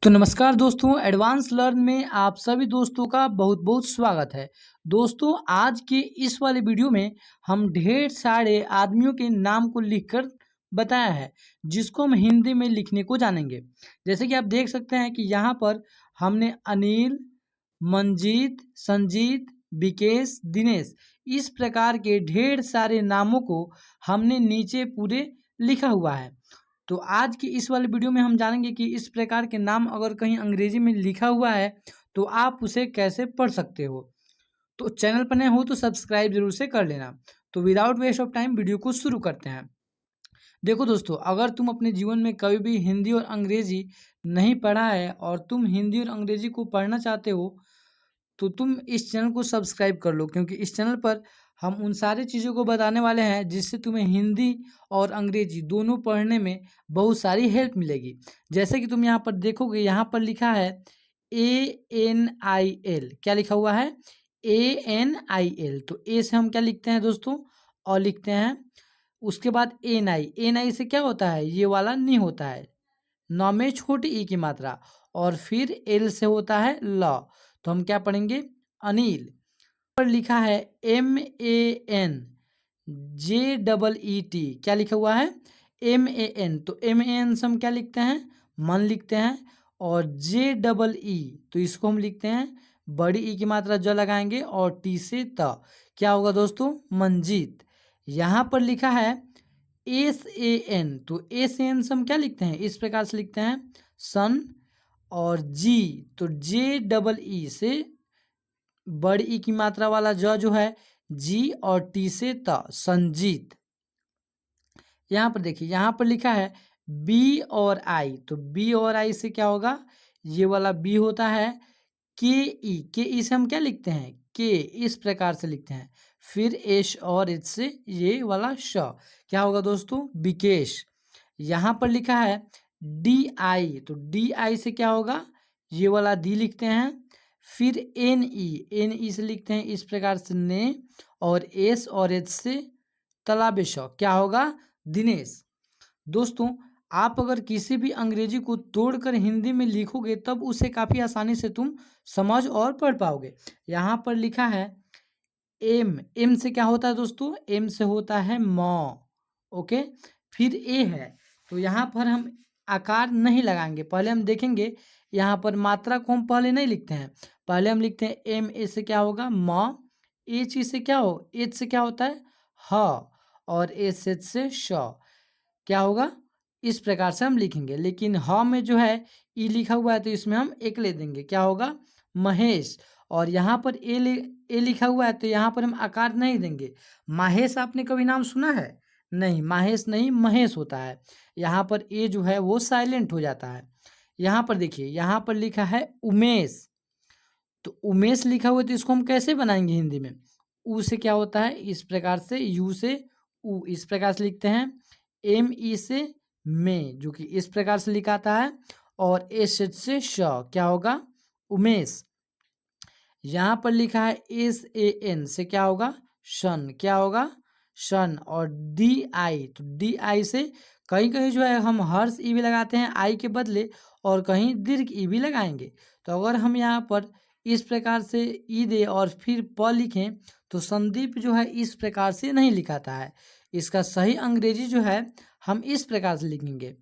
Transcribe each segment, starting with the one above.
तो नमस्कार दोस्तों, एडवांस लर्न में आप सभी दोस्तों का बहुत बहुत स्वागत है। दोस्तों, आज के इस वाले वीडियो में हम ढेर सारे आदमियों के नाम को लिखकर बताया है, जिसको हम हिंदी में लिखने को जानेंगे। जैसे कि आप देख सकते हैं कि यहाँ पर हमने अनिल, मंजीत, संजीत, विकेश, दिनेश इस प्रकार के ढेर सारे नामों को हमने नीचे पूरे लिखा हुआ है। तो आज की इस वाले वीडियो में हम जानेंगे कि इस प्रकार के नाम अगर कहीं अंग्रेजी में लिखा हुआ है तो आप उसे कैसे पढ़ सकते हो। तो चैनल पर नए हो तो सब्सक्राइब जरूर से कर लेना। तो without waste of time video को शुरू करते हैं। देखो दोस्तों, अगर तुम अपने जीवन में कभी भी हिंदी और अंग्रेजी नहीं पढ़ा है और तुम हिंदी और अंग्रेजी को पढ़ना चाहते हो तो तुम इस चैनल को सब्सक्राइब कर लो, क्योंकि इस चैनल पर हम उन सारी चीज़ों को बताने वाले हैं जिससे तुम्हें हिंदी और अंग्रेजी दोनों पढ़ने में बहुत सारी हेल्प मिलेगी। जैसे कि तुम यहाँ पर देखोगे, यहाँ पर लिखा है ANIL। क्या लिखा हुआ है? ANIL। तो ए से हम क्या लिखते हैं दोस्तों? और लिखते हैं। उसके बाद एन आई से क्या होता है? ये वाला नहीं होता है, नौ में छोटी ई की मात्रा। और फिर एल से होता है ल। तो हम क्या पढ़ेंगे? अनिल। पर लिखा है MANJEET। क्या लिखा हुआ है? MAN। तो MAN से हम क्या लिखते हैं? मन लिखते हैं। और JEE तो इसको हम लिखते हैं बड़ी ई की मात्रा ज लगाएंगे और टी से त। क्या होगा दोस्तों? मंजीत। यहाँ पर लिखा है SAN। तो SAN से हम क्या लिखते हैं? इस प्रकार से लिखते हैं सन। और जी तो JEE से बड़ी ई की मात्रा वाला जो है जी और टी से त, संजीत। यहाँ पर देखिए, यहाँ पर लिखा है बी और आई। तो बी और आई से क्या होगा? ये वाला बी होता है के ई से हम क्या लिखते हैं? के, इस प्रकार से लिखते हैं। फिर एश और एच से ये वाला श। क्या होगा दोस्तों? विकेश। यहाँ पर लिखा है DI। तो DI से क्या होगा? ये वाला दी लिखते हैं। फिर NE से लिखते हैं इस प्रकार से ने। और एस और एच से तालाबे श। क्या होगा? दिनेश। दोस्तों, आप अगर किसी भी अंग्रेजी को तोड़कर हिंदी में लिखोगे तब उसे काफ़ी आसानी से तुम समझ और पढ़ पाओगे। यहाँ पर लिखा है एम से क्या होता है दोस्तों? एम से होता है मौ। ओके। फिर ए है, तो यहाँ पर हम आकार नहीं लगाएंगे। पहले हम देखेंगे, यहाँ पर मात्रा को हम पहले नहीं लिखते हैं। पहले हम लिखते हैं MA से क्या होगा? म। एच से क्या हो? एच से क्या होता है? ह। और एच से श। क्या होगा? इस प्रकार से हम लिखेंगे। लेकिन ह में जो है ई लिखा हुआ है तो इसमें हम एक ले देंगे। क्या होगा? महेश। और यहाँ पर ए लिखा हुआ है तो यहाँ पर हम आकार नहीं देंगे। माहेश आपने कभी नाम सुना है? नहीं, माहेश नहीं, महेश होता है। यहाँ पर ए जो है वो साइलेंट हो जाता है। यहाँ पर देखिए, यहाँ पर लिखा है उमेश। तो उमेश लिखा हुआ है तो इसको हम कैसे बनाएंगे हिंदी में? ऊ से क्या होता है? इस प्रकार से, यू से ऊ, इस प्रकार से लिखते हैं। ME से में, जो कि इस प्रकार से लिखाता है। और एस से श। क्या होगा? उमेश। यहाँ पर लिखा है SAN से क्या होगा? शन। क्या होगा? शन। और DI, तो DI से कहीं कहीं जो है हम हर्ष ई भी लगाते हैं आई के बदले, और कहीं दीर्घ ई भी लगाएंगे। तो अगर हम यहाँ पर इस प्रकार से ई दे और फिर प लिखें तो संदीप जो है इस प्रकार से नहीं लिखाता है। इसका सही अंग्रेजी जो है हम इस प्रकार से लिखेंगे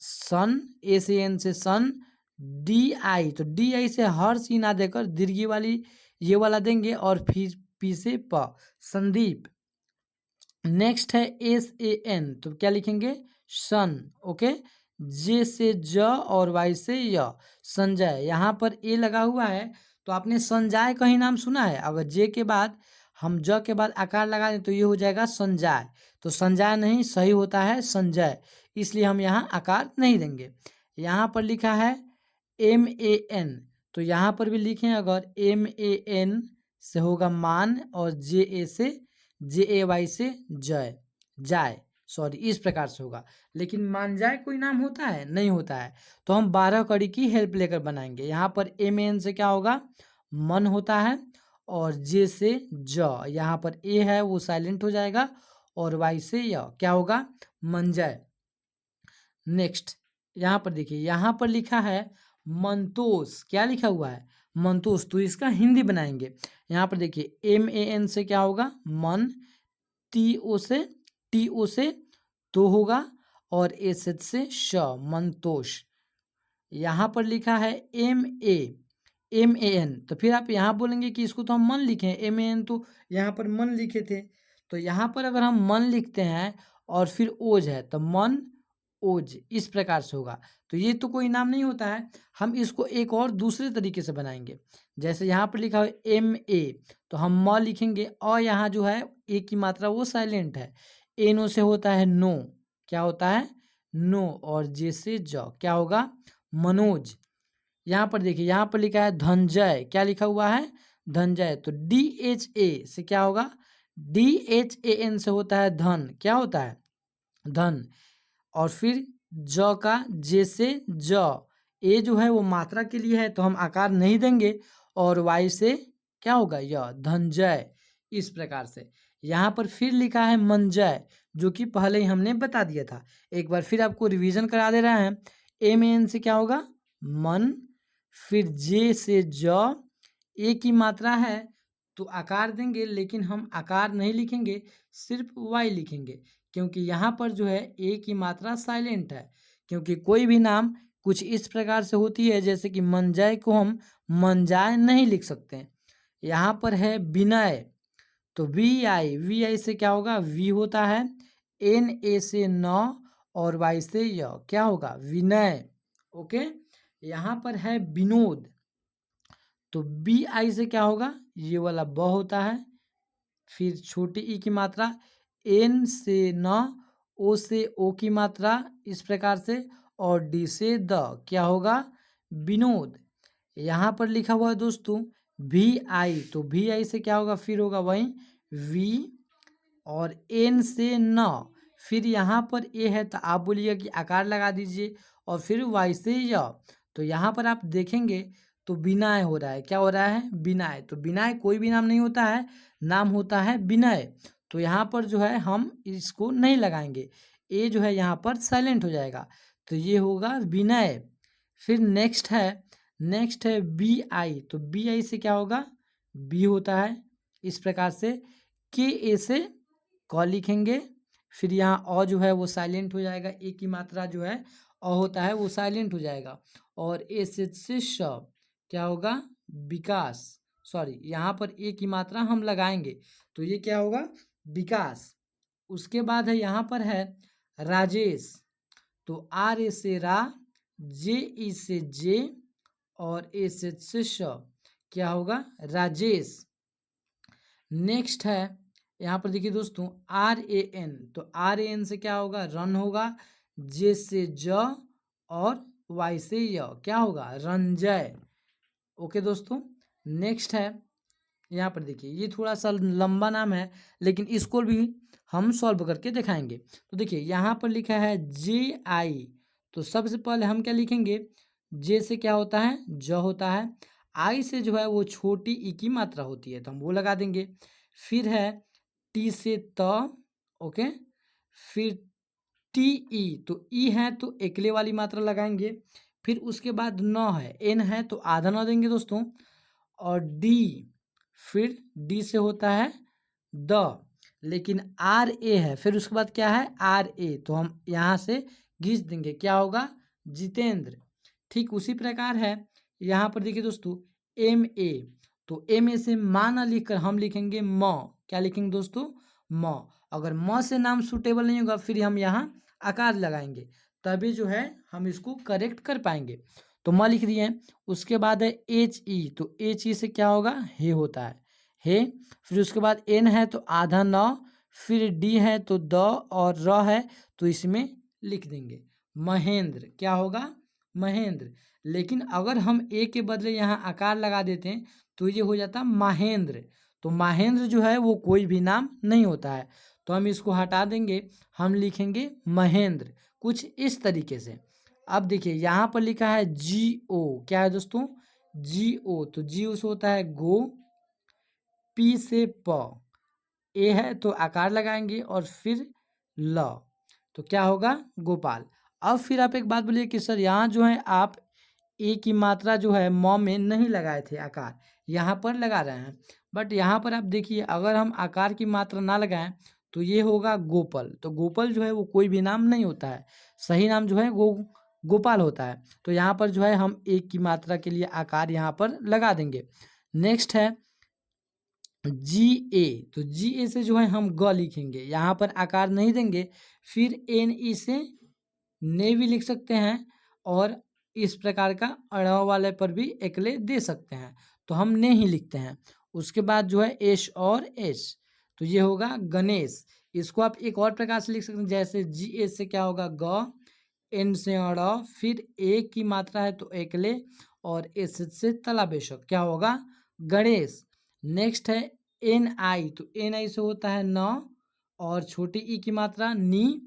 सन, SAN से सन। DI, तो DI से हर्ष ई ना देकर दीर्घी वाली ये वाला देंगे और फिर पी से प, संदीप। नेक्स्ट है SAN, तो क्या लिखेंगे? सन। ओके। जे से ज और वाई से य, संजय। यहाँ पर ए लगा हुआ है तो आपने संजय कहीं नाम सुना है? अगर जे के बाद हम ज के बाद आकार लगा दें तो ये हो जाएगा संजय। तो संजय नहीं, सही होता है संजय, इसलिए हम यहाँ आकार नहीं देंगे। यहाँ पर लिखा है MAN, तो यहाँ पर भी लिखें अगर MAN से होगा मान। और JA से JAY से जय, जाय, सॉरी, इस प्रकार से होगा। लेकिन मान जाए कोई नाम होता है? नहीं होता है। तो हम 12 कड़ी की हेल्प लेकर बनाएंगे। यहाँ पर MAN से क्या होगा? मन होता है। और जे से ज, यहाँ पर ए है वो साइलेंट हो जाएगा। और वाई से य, क्या होगा? मंजय। नेक्स्ट यहाँ पर देखिए, यहाँ पर लिखा है मंतोष, क्या लिखा हुआ है मंतोष, तो इसका हिंदी बनाएंगे। यहाँ पर देखिए MAN से क्या होगा मन, टी ओ से तो होगा, और एस से श मंतोष। यहाँ पर लिखा है MAN, तो फिर आप यहाँ बोलेंगे कि इसको तो हम मन लिखे हैं, MAN तो यहाँ पर मन लिखे थे, तो यहाँ पर अगर हम मन लिखते हैं और फिर ओज है तो मन ओज, इस प्रकार से होगा। तो ये तो कोई नाम नहीं होता है, हम इसको एक और दूसरे तरीके से बनाएंगे। जैसे यहाँ पर लिखा है MA, तो हम म लिखेंगे, और यहाँ जो है ए की मात्रा वो साइलेंट है। एनो से होता है नो, क्या होता है नो, और जे से ज, क्या होगा मनोज। यहाँ पर देखिए, यहाँ पर लिखा है धनंजय, क्या लिखा हुआ है धनंजय, तो DHA से क्या होगा DHAN से होता है धन, क्या होता है धन, और फिर ज का जे से ज, ए जो है वो मात्रा के लिए है तो हम आकार नहीं देंगे, और वाई से क्या होगा यह धनंजय, इस प्रकार से। यहाँ पर फिर लिखा है मंजय, जो कि पहले ही हमने बता दिया था, एक बार फिर आपको रिवीजन करा दे रहा है। MAN से क्या होगा मन, फिर जे से ज, ए की मात्रा है तो आकार देंगे, लेकिन हम आकार नहीं लिखेंगे, सिर्फ वाई लिखेंगे, क्योंकि यहाँ पर जो है ए की मात्रा साइलेंट है। क्योंकि कोई भी नाम कुछ इस प्रकार से होती है, जैसे कि मंजय को हम मंजाय नहीं लिख सकते हैं। यहाँ पर है विनय, तो VI से क्या होगा वी होता है, NA से न, और वाई से य, क्या होगा विनय। ओके, यहाँ पर है विनोद, तो BI से क्या होगा ये वाला ब होता है, फिर छोटी ई की मात्रा, N से न, O से ओ की मात्रा, इस प्रकार से, और D से द, क्या होगा विनोद। यहाँ पर लिखा हुआ है दोस्तों VI, तो VI से क्या होगा फिर होगा वही V, और N से न, फिर यहाँ पर ए है तो आप बोलिए कि आकार लगा दीजिए, और फिर Y से य, तो यहाँ पर आप देखेंगे तो विनय हो रहा है, क्या हो रहा है विनय, तो विनय कोई भी नाम नहीं होता है, नाम होता है विनय। तो यहाँ पर जो है हम इसको नहीं लगाएंगे, ए जो है यहाँ पर साइलेंट हो जाएगा, तो ये होगा विनय। फिर नेक्स्ट है BI, तो BI से क्या होगा बी होता है, इस प्रकार से। KA से क लिखेंगे, फिर यहाँ अ जो है वो साइलेंट हो जाएगा, ए की मात्रा जो है अ होता है वो साइलेंट हो जाएगा, और ए से श, क्या होगा विकास, सॉरी यहाँ पर ए की मात्रा हम लगाएंगे, तो ये क्या होगा विकास। उसके बाद है यहाँ पर है राजेश, तो RA से रा, JE से जे, और ए से श, क्या होगा राजेश। नेक्स्ट है यहाँ पर देखिए दोस्तों RAN, तो RAN से क्या होगा रन होगा, जे से ज, और वाई से य, क्या होगा रंजय। ओके दोस्तों, नेक्स्ट है यहाँ पर देखिए, ये थोड़ा सा लंबा नाम है, लेकिन इसको भी हम सॉल्व करके दिखाएंगे। तो देखिए यहाँ पर लिखा है JI, तो सबसे पहले हम क्या लिखेंगे, जे से क्या होता है ज होता है, आई से जो है वो छोटी ई की मात्रा होती है तो हम वो लगा देंगे। फिर है टी से त, ओके, फिर TE, तो ई है तो एकले वाली मात्रा लगाएंगे, फिर उसके बाद न है, एन है तो आधा न देंगे दोस्तों, और डी, फिर डी से होता है द, लेकिन RA है, फिर उसके बाद क्या है RA, तो हम यहाँ से घिस देंगे, क्या होगा जितेंद्र। ठीक उसी प्रकार है यहाँ पर देखिए दोस्तों MA, तो MA से माँ ना लिखकर हम लिखेंगे म, क्या लिखेंगे दोस्तों म। अगर म से नाम सूटेबल नहीं होगा फिर हम यहाँ आकार लगाएंगे, तभी जो है हम इसको करेक्ट कर पाएंगे। तो म लिख दिए हैं। उसके बाद है HE, तो HE से क्या होगा हे होता है हे, फिर उसके बाद N है तो आधा न, फिर D है तो द, और र है तो इसमें लिख देंगे महेंद्र, क्या होगा महेंद्र। लेकिन अगर हम ए के बदले यहाँ आकार लगा देते हैं तो ये हो जाता महेंद्र, तो महेंद्र जो है वो कोई भी नाम नहीं होता है, तो हम इसको हटा देंगे, हम लिखेंगे महेंद्र, कुछ इस तरीके से। अब देखिए यहाँ पर लिखा है GO, क्या है दोस्तों GO, तो जी उस होता है गो, पी से प, ए है तो आकार लगाएंगे, और फिर ल, तो क्या होगा गोपाल। अब फिर आप एक बात बोलिए कि सर यहाँ जो है आप ए की मात्रा जो है म में नहीं लगाए थे आकार, यहाँ पर लगा रहे हैं। बट यहाँ पर आप देखिए अगर हम आकार की मात्रा ना लगाएं तो ये होगा गोपाल। तो गोपाल जो है वो कोई भी नाम नहीं होता है, सही नाम जो है गोपाल होता है। तो यहाँ पर जो है हम एक की मात्रा के लिए आकार यहाँ पर लगा देंगे। नेक्स्ट है जी ए। तो जी ए से जो है हम ग लिखेंगे, यहाँ पर आकार नहीं देंगे। फिर एन ई से ने भी लिख सकते हैं और इस प्रकार का अड़ वाले पर भी एकले दे सकते हैं, तो हम ने ही लिखते हैं। उसके बाद जो है एश और एस, तो ये होगा गणेश। इसको आप एक और प्रकार से लिख सकते हैं, जैसे जी ए से क्या होगा ग, एन से अड़, फिर ए की मात्रा है तो एकले, और एस से तला बेशक क्या होगा गणेश। नेक्स्ट है एन आई। तो एन आई से होता है न, और छोटी ई की मात्रा नी,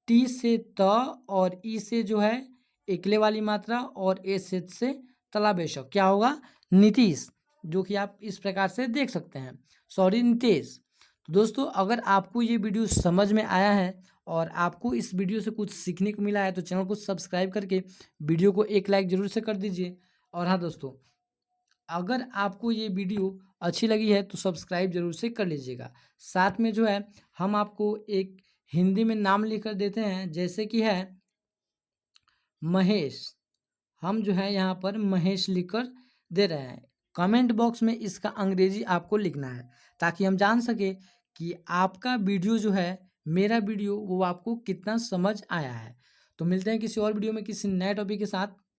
टी से त, और ई से जो है एकले वाली मात्रा, और ए से तला बेशक क्या होगा नीतीश, जो कि आप इस प्रकार से देख सकते हैं, सॉरी नीतेश। तो दोस्तों अगर आपको ये वीडियो समझ में आया है और आपको इस वीडियो से कुछ सीखने को मिला है तो चैनल को सब्सक्राइब करके वीडियो को एक लाइक जरूर से कर दीजिए। और हाँ दोस्तों, अगर आपको ये वीडियो अच्छी लगी है तो सब्सक्राइब जरूर से कर लीजिएगा। साथ में जो है हम आपको एक हिंदी में नाम लिख कर देते हैं, जैसे कि है महेश। हम जो है यहाँ पर महेश लिखकर दे रहे हैं। कमेंट बॉक्स में इसका अंग्रेजी आपको लिखना है, ताकि हम जान सके कि आपका वीडियो जो है, मेरा वीडियो, वो आपको कितना समझ आया है। तो मिलते हैं किसी और वीडियो में किसी नए टॉपिक के साथ।